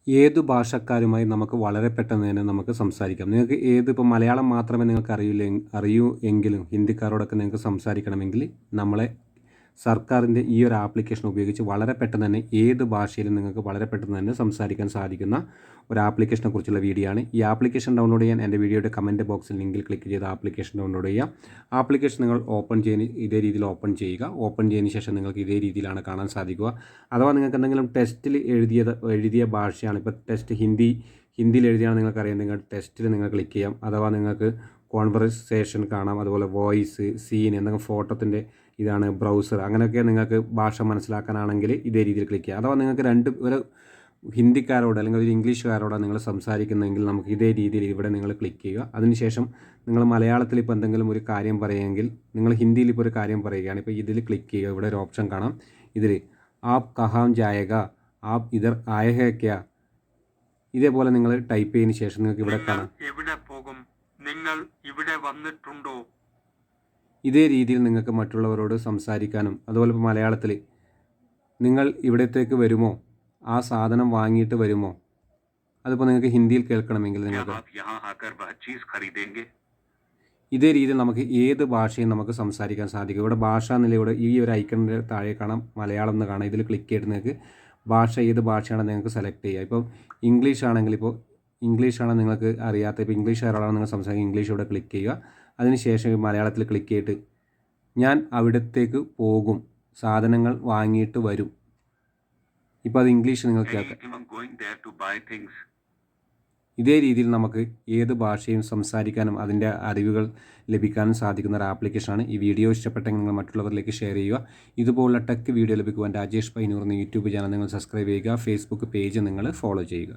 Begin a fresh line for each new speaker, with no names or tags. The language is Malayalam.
ഏത് ഭാഷക്കാരുമായി നമുക്ക് വളരെ പെട്ടെന്ന് തന്നെ നമുക്ക് സംസാരിക്കാം. നിങ്ങൾക്ക് ഇപ്പോൾ മലയാളം മാത്രമേ നിങ്ങൾക്ക് അറിയൂ എങ്കിലും ഹിന്ദിക്കാരോടൊക്കെ നിങ്ങൾക്ക് സംസാരിക്കണമെങ്കിൽ നമ്മളെ സർക്കാരിൻ്റെ ഈ ഒരു ആപ്ലിക്കേഷൻ ഉപയോഗിച്ച് വളരെ പെട്ടെന്ന് തന്നെ ഏത് ഭാഷയിലും നിങ്ങൾക്ക് വളരെ പെട്ടെന്ന് തന്നെ സംസാരിക്കാൻ സാധിക്കുന്ന ഒരു ആപ്ലിക്കേഷനെ കുറിച്ചുള്ള വീഡിയോ ആണ്. ഈ ആപ്ലിക്കേഷൻ ഡൗൺലോഡ് ചെയ്യാൻ എൻ്റെ വീഡിയോയുടെ കമൻറ്റ് ബോക്സിൽ ലിങ്കിൽ ക്ലിക്ക് ചെയ്ത് ആപ്ലിക്കേഷൻ ഡൗൺലോഡ് ചെയ്യുക. ആപ്ലിക്കേഷൻ നിങ്ങൾ ഓപ്പൺ ചെയ്യുന്ന ഇതേ രീതിയിൽ ഓപ്പൺ ചെയ്യുക. ഓപ്പൺ ചെയ്തതിന് ശേഷം നിങ്ങൾക്ക് ഇതേ രീതിയിലാണ് കാണാൻ സാധിക്കുക. അഥവാ നിങ്ങൾക്ക് എന്തെങ്കിലും ടെസ്റ്റിൽ എഴുതിയ ഭാഷയാണ്, ഇപ്പോൾ ടെസ്റ്റ് ഹിന്ദിയിൽ എഴുതിയാണ് നിങ്ങൾക്കറിയാം, നിങ്ങൾ ടെസ്റ്റിൽ നിങ്ങൾ ക്ലിക്ക് ചെയ്യാം. അഥവാ നിങ്ങൾക്ക് കോൺവെർസേഷൻ കാണാം, അതുപോലെ വോയിസ്, സീൻ, എന്തെങ്കിലും ഫോട്ടോത്തിൻ്റെ ഇതാണ് ബ്രൗസർ, അങ്ങനെയൊക്കെ നിങ്ങൾക്ക് ഭാഷ മനസ്സിലാക്കാനാണെങ്കിൽ ഇതേ രീതിയിൽ ക്ലിക്ക് ചെയ്യുക. അഥവാ നിങ്ങൾക്ക് ഒരു ഹിന്ദിക്കാരോട് അല്ലെങ്കിൽ ഒരു ഇംഗ്ലീഷുകാരോടാണ് നിങ്ങൾ സംസാരിക്കുന്നതെങ്കിൽ നമുക്ക് ഇതേ രീതിയിൽ ഇവിടെ നിങ്ങൾ ക്ലിക്ക് ചെയ്യുക. അതിനുശേഷം നിങ്ങൾ മലയാളത്തിൽ ഇപ്പോൾ എന്തെങ്കിലും ഒരു കാര്യം പറയുമെങ്കിൽ നിങ്ങൾ ഹിന്ദിയിൽ ഇപ്പോൾ ഒരു കാര്യം പറയുകയാണ്, ഇപ്പോൾ ഇതിൽ ക്ലിക്ക് ചെയ്യുക. ഇവിടെ ഒരു ഓപ്ഷൻ കാണാം, ഇതിൽ ആപ് കഹാം ജായേഗ, ആപ് ഇധർ ആയ ഹേ ക്യാ, ഇതേപോലെ നിങ്ങൾ ടൈപ്പ് ചെയ്തതിന് ശേഷം നിങ്ങൾക്ക് ഇവിടെ കാണാം
എവിടെ പോകും, നിങ്ങൾ ഇവിടെ വന്നിട്ടുണ്ടോ.
ഇതേ രീതിയിൽ നിങ്ങൾക്ക് മറ്റുള്ളവരോട് സംസാരിക്കാനും, അതുപോലെ ഇപ്പോൾ മലയാളത്തിൽ നിങ്ങൾ ഇവിടത്തേക്ക് വരുമോ, ആ സാധനം വാങ്ങിയിട്ട് വരുമോ, അതിപ്പോൾ നിങ്ങൾക്ക് ഹിന്ദിയിൽ കേൾക്കണമെങ്കിൽ നിങ്ങൾക്ക് ഇതേ രീതിയിൽ നമുക്ക് ഏത് ഭാഷയും നമുക്ക് സംസാരിക്കാൻ സാധിക്കും. ഇവിടെ ഭാഷാ നിലയുടെ ഈ ഒരു ഐക്കണിൻ്റെ താഴെ കാണാം മലയാളം എന്ന് കാണാം. ഇതിൽ ക്ലിക്ക് ചെയ്തിട്ട് നിങ്ങൾക്ക് ഏത് ഭാഷയാണെന്ന് നിങ്ങൾക്ക് സെലക്ട് ചെയ്യുക. ഇപ്പോൾ ഇംഗ്ലീഷ് ആണെങ്കിൽ, ഇപ്പോൾ ഇംഗ്ലീഷാണ് നിങ്ങൾക്ക് അറിയാത്ത, ഇപ്പോൾ ഇംഗ്ലീഷുകാരോടാണ് നിങ്ങൾ സംസാരിക്കുക, ഇംഗ്ലീഷ് ഇവിടെ ക്ലിക്ക് ചെയ്യുക. അതിനുശേഷം മലയാളത്തിൽ ക്ലിക്ക് ചെയ്തിട്ട് ഞാൻ അവിടത്തേക്ക് പോകും, സാധനങ്ങൾ വാങ്ങിയിട്ട് വരും. ഇപ്പോൾ അത് ഇംഗ്ലീഷ് നിങ്ങൾക്ക് കേൾക്കാം. ഇതേ രീതിയിൽ നമുക്ക് ഏത് ഭാഷയും സംസാരിക്കാനും അതിൻ്റെ അറിവുകൾ ലഭിക്കാനും സാധിക്കുന്ന ഒരു ആപ്ലിക്കേഷനാണ്. ഈ വീഡിയോ ഇഷ്ടപ്പെട്ടെങ്കിൽ നിങ്ങൾ മറ്റുള്ളവരിലേക്ക് ഷെയർ ചെയ്യുക. ഇതുപോലുള്ള ടെക് വീഡിയോ ലഭിക്കുവാൻ രാജേഷ് പൈനൂർ എന്ന യൂട്യൂബ് ചാനൽ നിങ്ങൾ സബ്സ്ക്രൈബ് ചെയ്യുക. ഫേസ്ബുക്ക് പേജ് നിങ്ങൾ ഫോളോ ചെയ്യുക.